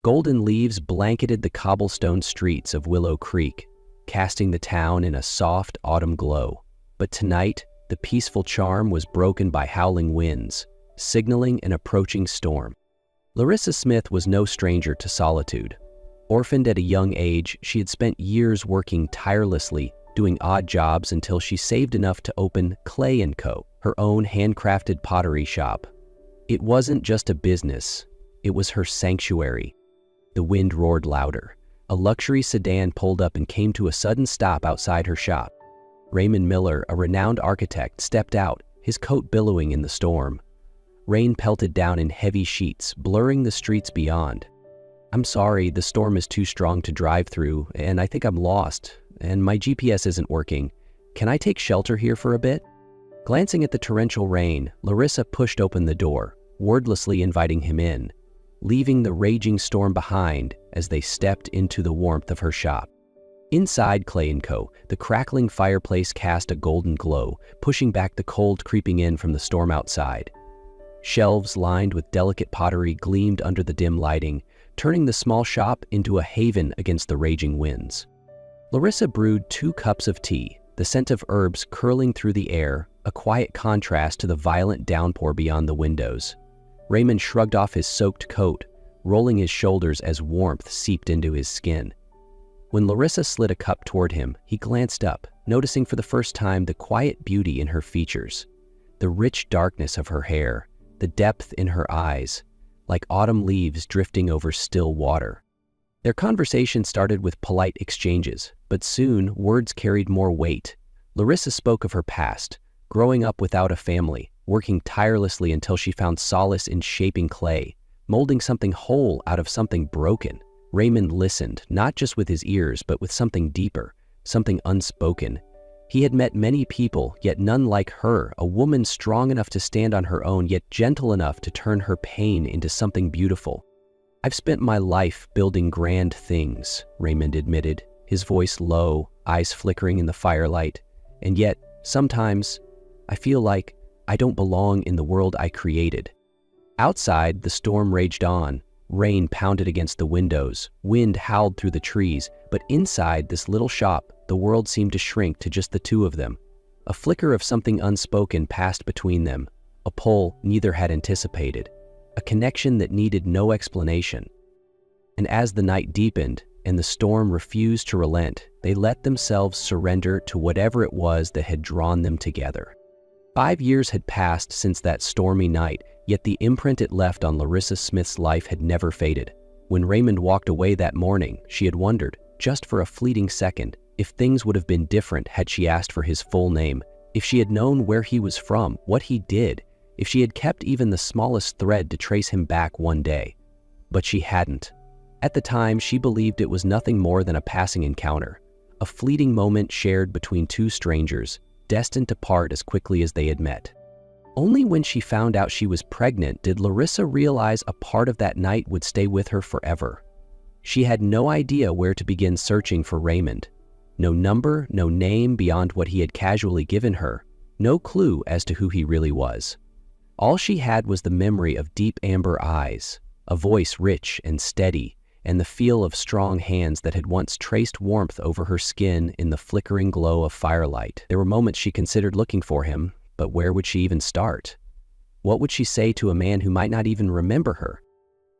Golden leaves blanketed the cobblestone streets of Willow Creek, casting the town in a soft autumn glow. But tonight, the peaceful charm was broken by howling winds, signaling an approaching storm. Larissa Smith was no stranger to solitude. Orphaned at a young age, she had spent years working tirelessly, doing odd jobs until she saved enough to open Clay & Co., her own handcrafted pottery shop. It wasn't just a business, it was her sanctuary. The wind roared louder. A luxury sedan pulled up and came to a sudden stop outside her shop. Raymond Miller, a renowned architect, stepped out, his coat billowing in the storm. Rain pelted down in heavy sheets, blurring the streets beyond. "I'm sorry, the storm is too strong to drive through, and I think I'm lost, and my GPS isn't working. Can I take shelter here for a bit?" Glancing at the torrential rain, Larissa pushed open the door, wordlessly inviting him in, leaving the raging storm behind as they stepped into the warmth of her shop. Inside Clay & Co., the crackling fireplace cast a golden glow, pushing back the cold creeping in from the storm outside. Shelves lined with delicate pottery gleamed under the dim lighting, turning the small shop into a haven against the raging winds. Larissa brewed 2 cups of tea, the scent of herbs curling through the air, a quiet contrast to the violent downpour beyond the windows. Raymond shrugged off his soaked coat, rolling his shoulders as warmth seeped into his skin. When Larissa slid a cup toward him, he glanced up, noticing for the first time the quiet beauty in her features, the rich darkness of her hair, the depth in her eyes, like autumn leaves drifting over still water. Their conversation started with polite exchanges, but soon words carried more weight. Larissa spoke of her past, growing up without a family, working tirelessly until she found solace in shaping clay, molding something whole out of something broken. Raymond listened, not just with his ears, but with something deeper, something unspoken. He had met many people, yet none like her, a woman strong enough to stand on her own, yet gentle enough to turn her pain into something beautiful. "I've spent my life building grand things," Raymond admitted, his voice low, eyes flickering in the firelight. "And yet, sometimes, I feel like I don't belong in the world I created." Outside, the storm raged on. Rain pounded against the windows, wind howled through the trees, but inside this little shop, the world seemed to shrink to just the two of them. A flicker of something unspoken passed between them, a pull neither had anticipated, a connection that needed no explanation. And as the night deepened and the storm refused to relent, they let themselves surrender to whatever it was that had drawn them together. 5 years had passed since that stormy night, yet the imprint it left on Larissa Smith's life had never faded. When Raymond walked away that morning, she had wondered, just for a fleeting second, if things would have been different had she asked for his full name, if she had known where he was from, what he did, if she had kept even the smallest thread to trace him back one day. But she hadn't. At the time, she believed it was nothing more than a passing encounter, a fleeting moment shared between 2 strangers, destined to part as quickly as they had met. Only when she found out she was pregnant did Larissa realize a part of that night would stay with her forever. She had no idea where to begin searching for Raymond. No number, no name beyond what he had casually given her, no clue as to who he really was. All she had was the memory of deep amber eyes, a voice rich and steady, and the feel of strong hands that had once traced warmth over her skin in the flickering glow of firelight. There were moments she considered looking for him, but where would she even start? What would she say to a man who might not even remember her?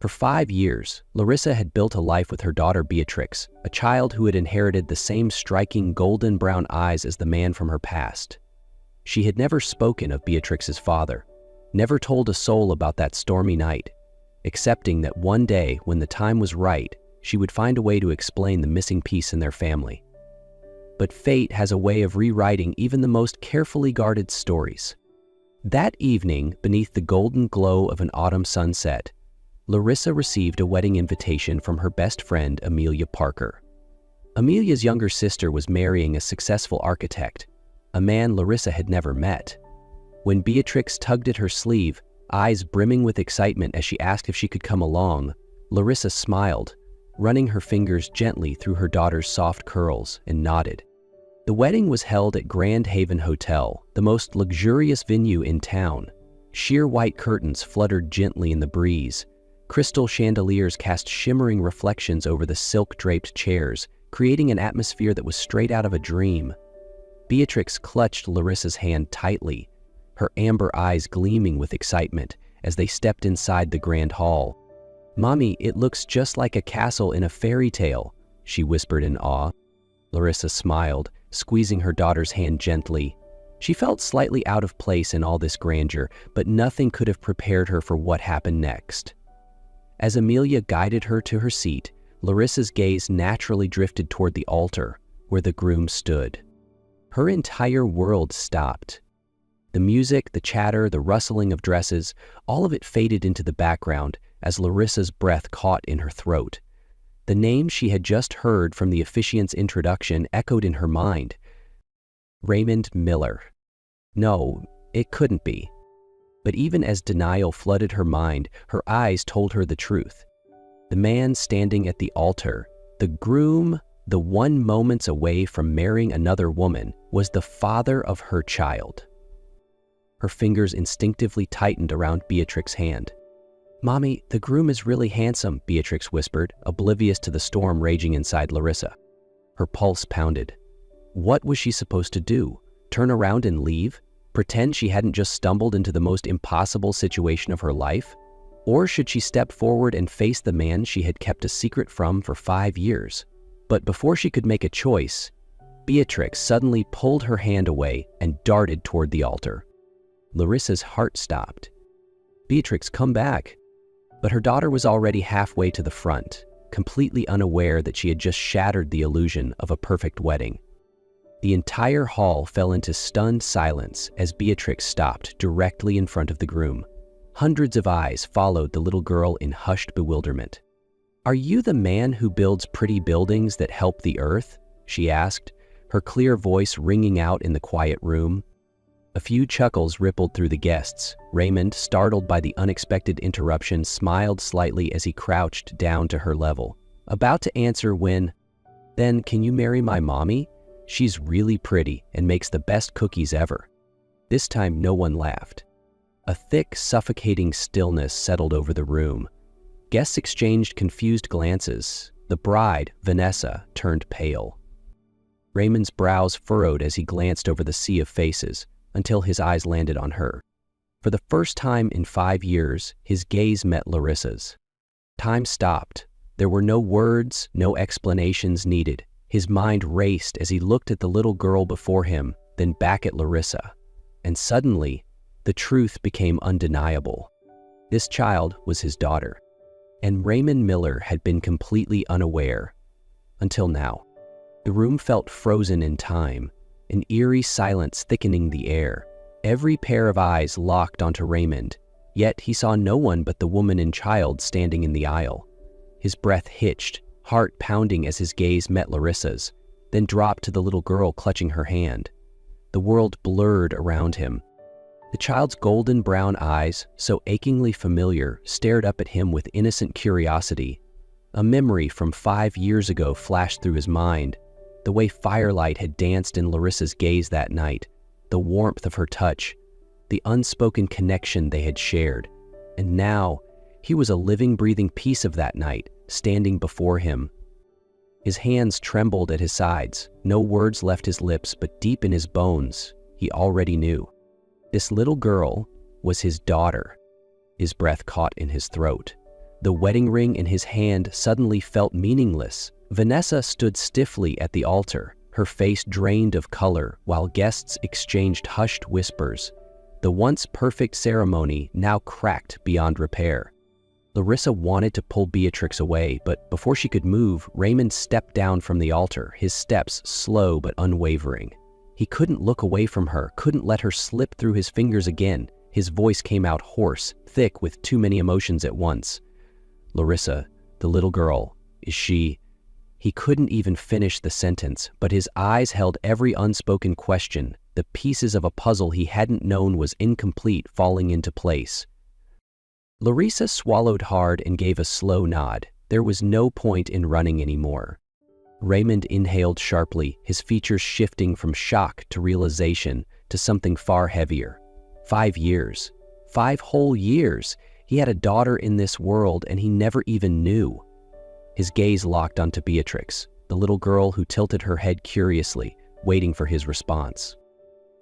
For 5 years, Larissa had built a life with her daughter Beatrix, a child who had inherited the same striking golden brown eyes as the man from her past. She had never spoken of Beatrix's father, never told a soul about that stormy night, accepting that one day, when the time was right, she would find a way to explain the missing piece in their family. But fate has a way of rewriting even the most carefully guarded stories. That evening, beneath the golden glow of an autumn sunset, Larissa received a wedding invitation from her best friend, Amelia Parker. Amelia's younger sister was marrying a successful architect, a man Larissa had never met. When Beatrix tugged at her sleeve, eyes brimming with excitement as she asked if she could come along, Larissa smiled, running her fingers gently through her daughter's soft curls, and nodded. The wedding was held at Grand Haven Hotel, the most luxurious venue in town. Sheer white curtains fluttered gently in the breeze, Crystal chandeliers cast shimmering reflections over the silk-draped chairs, creating an atmosphere that was straight out of a dream. Beatrix clutched Larissa's hand tightly, her amber eyes gleaming with excitement as they stepped inside the grand hall. "Mommy, it looks just like a castle in a fairy tale," she whispered in awe. Larissa smiled, squeezing her daughter's hand gently. She felt slightly out of place in all this grandeur, but nothing could have prepared her for what happened next. As Amelia guided her to her seat, Larissa's gaze naturally drifted toward the altar, where the groom stood. Her entire world stopped. The music, the chatter, the rustling of dresses, all of it faded into the background as Larissa's breath caught in her throat. The name she had just heard from the officiant's introduction echoed in her mind. Raymond Miller. No, it couldn't be. But even as denial flooded her mind, her eyes told her the truth. The man standing at the altar, the groom, the one moments away from marrying another woman, was the father of her child. Her fingers instinctively tightened around Beatrix's hand. "Mommy, the groom is really handsome," Beatrix whispered, oblivious to the storm raging inside Larissa. Her pulse pounded. What was she supposed to do? Turn around and leave? Pretend she hadn't just stumbled into the most impossible situation of her life? Or should she step forward and face the man she had kept a secret from for 5 years? But before she could make a choice, Beatrix suddenly pulled her hand away and darted toward the altar. Larissa's heart stopped. "Beatrix, come back." But her daughter was already halfway to the front, completely unaware that she had just shattered the illusion of a perfect wedding. The entire hall fell into stunned silence as Beatrix stopped directly in front of the groom. Hundreds of eyes followed the little girl in hushed bewilderment. "Are you the man who builds pretty buildings that help the earth?" she asked, her clear voice ringing out in the quiet room. A few chuckles rippled through the guests. Raymond, startled by the unexpected interruption, smiled slightly as he crouched down to her level, about to answer when, "Then can you marry my mommy? She's really pretty and makes the best cookies ever." This time no one laughed. A thick, suffocating stillness settled over the room. Guests exchanged confused glances. The bride, Vanessa, turned pale. Raymond's brows furrowed as he glanced over the sea of faces, until his eyes landed on her. For the first time in 5 years, his gaze met Larissa's. Time stopped. There were no words, no explanations needed. His mind raced as he looked at the little girl before him, then back at Larissa. And suddenly, the truth became undeniable. This child was his daughter. And Raymond Miller had been completely unaware. Until now. The room felt frozen in time, an eerie silence thickening the air. Every pair of eyes locked onto Raymond, yet he saw no one but the woman and child standing in the aisle. His breath hitched, heart pounding as his gaze met Larissa's, then dropped to the little girl clutching her hand. The world blurred around him. The child's golden brown eyes, so achingly familiar, stared up at him with innocent curiosity. A memory from 5 years ago flashed through his mind. The way firelight had danced in Larissa's gaze that night, the warmth of her touch, the unspoken connection they had shared. And now, he was a living, breathing piece of that night, standing before him. His hands trembled at his sides. No words left his lips, but deep in his bones, he already knew. This little girl was his daughter. His breath caught in his throat. The wedding ring in his hand suddenly felt meaningless. Vanessa stood stiffly at the altar, her face drained of color, while guests exchanged hushed whispers. The once perfect ceremony now cracked beyond repair. Larissa wanted to pull Beatrix away, but before she could move, Raymond stepped down from the altar, his steps slow but unwavering. He couldn't look away from her, couldn't let her slip through his fingers again. His voice came out hoarse, thick with too many emotions at once. "Larissa, the little girl, is she—" He couldn't even finish the sentence, but his eyes held every unspoken question, the pieces of a puzzle he hadn't known was incomplete falling into place. Larissa swallowed hard and gave a slow nod. There was no point in running anymore. Raymond inhaled sharply, his features shifting from shock to realization to something far heavier. 5 years. 5 whole years. He had a daughter in this world and he never even knew. His gaze locked onto Beatrix, the little girl who tilted her head curiously, waiting for his response.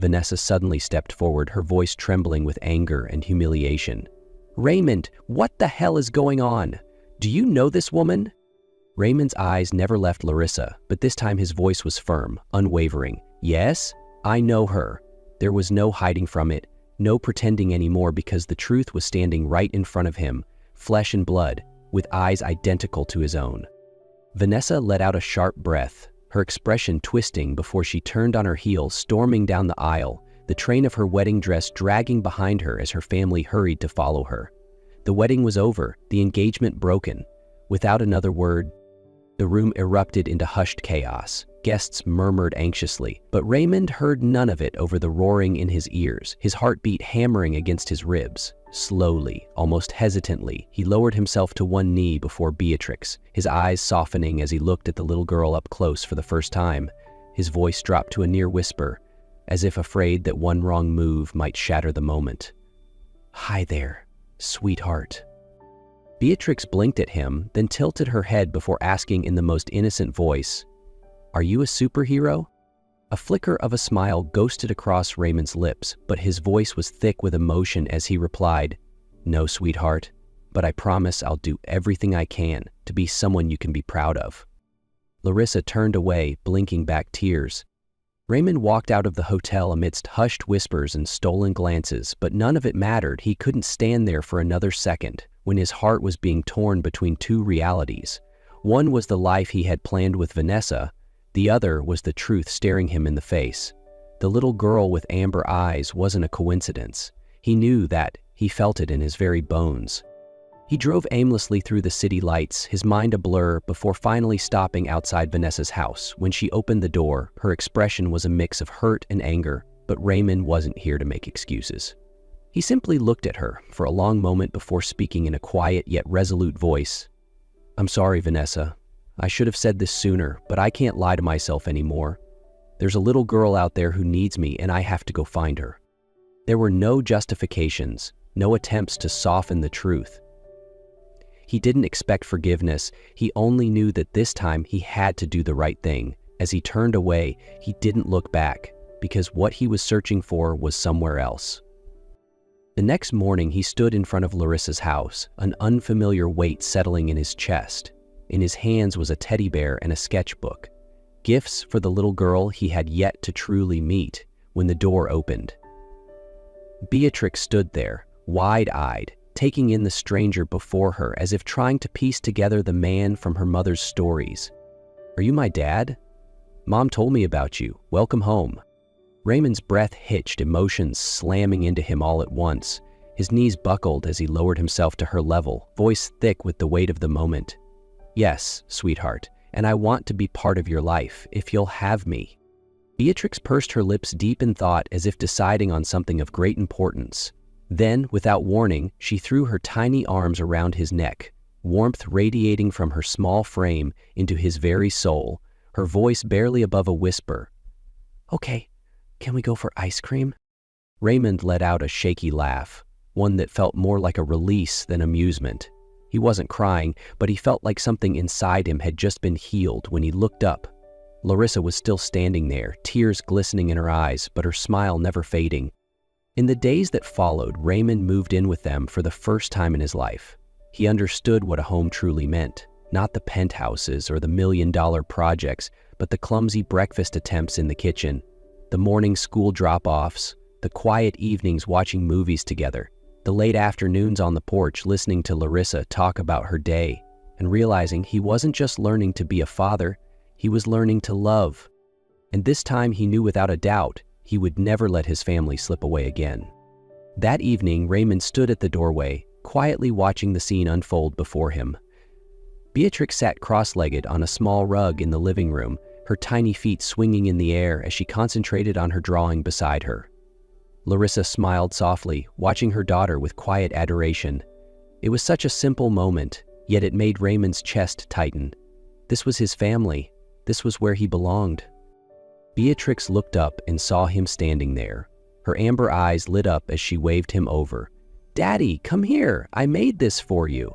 Vanessa suddenly stepped forward, her voice trembling with anger and humiliation. "Raymond, what the hell is going on? Do you know this woman?" Raymond's eyes never left Larissa, but this time his voice was firm, unwavering. "Yes, I know her." There was no hiding from it, no pretending anymore, because the truth was standing right in front of him, flesh and blood, with eyes identical to his own. Vanessa let out a sharp breath, her expression twisting before she turned on her heel, storming down the aisle, the train of her wedding dress dragging behind her as her family hurried to follow her. The wedding was over, the engagement broken. Without another word, the room erupted into hushed chaos. Guests murmured anxiously, but Raymond heard none of it over the roaring in his ears, his heartbeat hammering against his ribs. Slowly, almost hesitantly, he lowered himself to one knee before Beatrix, his eyes softening as he looked at the little girl up close for the first time. His voice dropped to a near whisper, as if afraid that one wrong move might shatter the moment. "Hi there, sweetheart." Beatrix blinked at him, then tilted her head before asking in the most innocent voice, "Are you a superhero?" A flicker of a smile ghosted across Raymond's lips, but his voice was thick with emotion as he replied, "No, sweetheart, but I promise I'll do everything I can to be someone you can be proud of." Larissa turned away, blinking back tears. Raymond walked out of the hotel amidst hushed whispers and stolen glances, but none of it mattered. He couldn't stand there for another second when his heart was being torn between two realities. One was the life he had planned with Vanessa, the other was the truth staring him in the face. The little girl with amber eyes wasn't a coincidence. He knew that, he felt it in his very bones. He drove aimlessly through the city lights, his mind a blur, before finally stopping outside Vanessa's house. When she opened the door, her expression was a mix of hurt and anger, but Raymond wasn't here to make excuses. He simply looked at her for a long moment before speaking in a quiet yet resolute voice. "I'm sorry, Vanessa. I should have said this sooner, but I can't lie to myself anymore. There's a little girl out there who needs me, and I have to go find her." There were no justifications, no attempts to soften the truth. He didn't expect forgiveness. He only knew that this time he had to do the right thing. As he turned away, he didn't look back, because what he was searching for was somewhere else. The next morning, he stood in front of Larissa's house, an unfamiliar weight settling in his chest. In his hands was a teddy bear and a sketchbook, gifts for the little girl he had yet to truly meet. When the door opened, Beatrix stood there, wide-eyed, taking in the stranger before her as if trying to piece together the man from her mother's stories. "Are you my dad? Mom told me about you. Welcome home." Raymond's breath hitched, emotions slamming into him all at once. His knees buckled as he lowered himself to her level, voice thick with the weight of the moment. "Yes, sweetheart, and I want to be part of your life, if you'll have me." Beatrix pursed her lips deep in thought as if deciding on something of great importance. Then, without warning, she threw her tiny arms around his neck, warmth radiating from her small frame into his very soul, her voice barely above a whisper. "Okay, can we go for ice cream?" Raymond let out a shaky laugh, one that felt more like a release than amusement. He wasn't crying, but he felt like something inside him had just been healed when he looked up. Larissa was still standing there, tears glistening in her eyes, but her smile never fading. In the days that followed, Raymond moved in with them for the first time in his life. He understood what a home truly meant, not the penthouses or the million-dollar projects, but the clumsy breakfast attempts in the kitchen, the morning school drop-offs, the quiet evenings watching movies together, the late afternoons on the porch listening to Larissa talk about her day, and realizing he wasn't just learning to be a father, he was learning to love. And this time he knew without a doubt he would never let his family slip away again. That evening, Raymond stood at the doorway, quietly watching the scene unfold before him. Beatrix sat cross-legged on a small rug in the living room, her tiny feet swinging in the air as she concentrated on her drawing beside her. Larissa smiled softly, watching her daughter with quiet adoration. It was such a simple moment, yet it made Raymond's chest tighten. This was his family. This was where he belonged. Beatrix looked up and saw him standing there. Her amber eyes lit up as she waved him over. "Daddy, come here, I made this for you."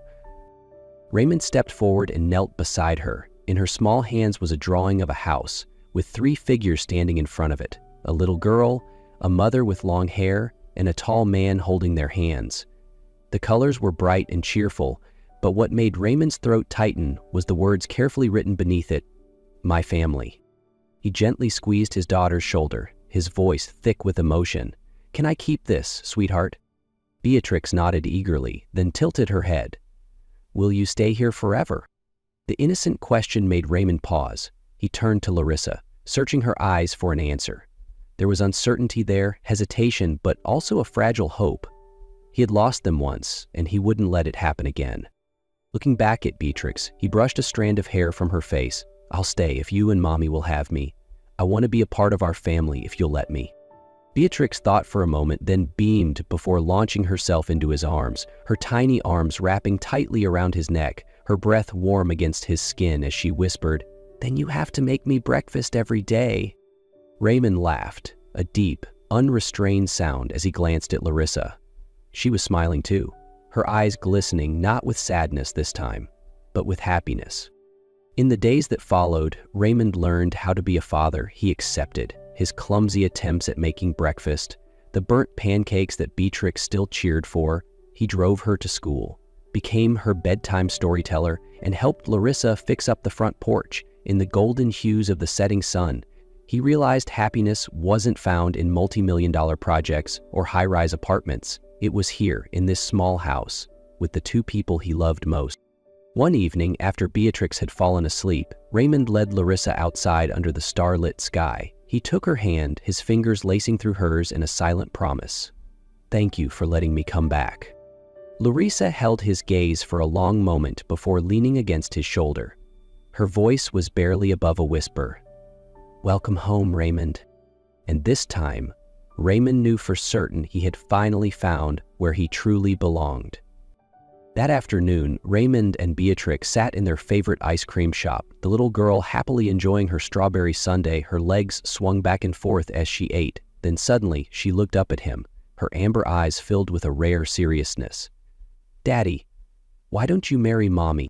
Raymond stepped forward and knelt beside her. In her small hands was a drawing of a house, with 3 figures standing in front of it: a little girl, a mother with long hair, and a tall man holding their hands. The colors were bright and cheerful, but what made Raymond's throat tighten was the words carefully written beneath it: "My family." He gently squeezed his daughter's shoulder, his voice thick with emotion. "Can I keep this, sweetheart?" Beatrix nodded eagerly, then tilted her head. "Will you stay here forever?" The innocent question made Raymond pause. He turned to Larissa, searching her eyes for an answer. There was uncertainty there, hesitation, but also a fragile hope. He had lost them once, and he wouldn't let it happen again. Looking back at Beatrix, he brushed a strand of hair from her face. "I'll stay if you and Mommy will have me. I want to be a part of our family if you'll let me." Beatrix thought for a moment, then beamed before launching herself into his arms, her tiny arms wrapping tightly around his neck, her breath warm against his skin as she whispered, "Then you have to make me breakfast every day." Raymond laughed, a deep, unrestrained sound as he glanced at Larissa. She was smiling too, her eyes glistening not with sadness this time, but with happiness. In the days that followed, Raymond learned how to be a father he accepted. His clumsy attempts at making breakfast, the burnt pancakes that Beatrix still cheered for. He drove her to school, became her bedtime storyteller, and helped Larissa fix up the front porch in the golden hues of the setting sun. He realized happiness wasn't found in multi-million-dollar projects or high-rise apartments. It was here, in this small house, with the 2 people he loved most. One evening, after Beatrix had fallen asleep, Raymond led Larissa outside under the starlit sky. He took her hand, his fingers lacing through hers in a silent promise. "Thank you for letting me come back." Larissa held his gaze for a long moment before leaning against his shoulder. Her voice was barely above a whisper. "Welcome home, Raymond." And this time, Raymond knew for certain he had finally found where he truly belonged. That afternoon, Raymond and Beatrix sat in their favorite ice cream shop, the little girl happily enjoying her strawberry sundae, her legs swung back and forth as she ate. Then suddenly, she looked up at him, her amber eyes filled with a rare seriousness. "Daddy, why don't you marry Mommy?"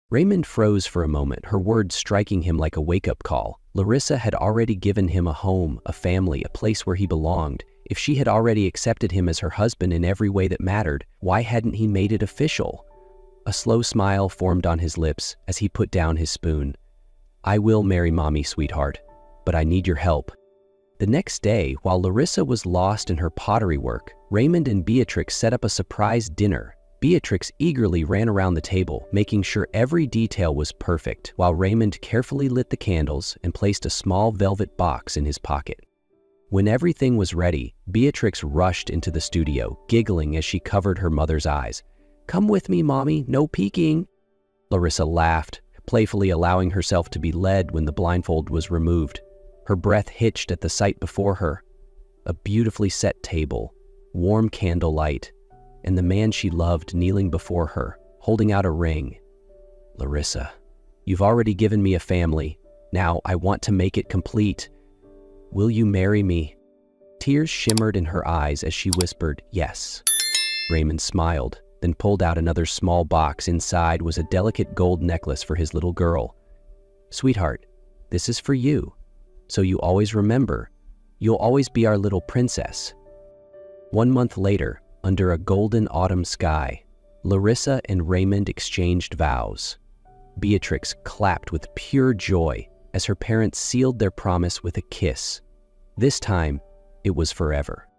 Raymond froze for a moment, her words striking him like a wake-up call. Larissa had already given him a home, a family, a place where he belonged. If she had already accepted him as her husband in every way that mattered, why hadn't he made it official? A slow smile formed on his lips as he put down his spoon. "I will marry Mommy, sweetheart, but I need your help." The next day, while Larissa was lost in her pottery work, Raymond and Beatrix set up a surprise dinner. Beatrix eagerly ran around the table, making sure every detail was perfect, while Raymond carefully lit the candles and placed a small velvet box in his pocket. When everything was ready, Beatrix rushed into the studio, giggling as she covered her mother's eyes. "Come with me, Mommy, no peeking." Larissa laughed, playfully allowing herself to be led when the blindfold was removed. Her breath hitched at the sight before her. A beautifully set table, warm candlelight, and the man she loved kneeling before her, holding out a ring. "Larissa, you've already given me a family. Now I want to make it complete. Will you marry me?" Tears shimmered in her eyes as she whispered, "Yes." Raymond smiled, then pulled out another small box. Inside was a delicate gold necklace for his little girl. "Sweetheart, this is for you, so you always remember. You'll always be our little princess." 1 month later, under a golden autumn sky, Larissa and Raymond exchanged vows. Beatrix clapped with pure joy as her parents sealed their promise with a kiss. This time, it was forever.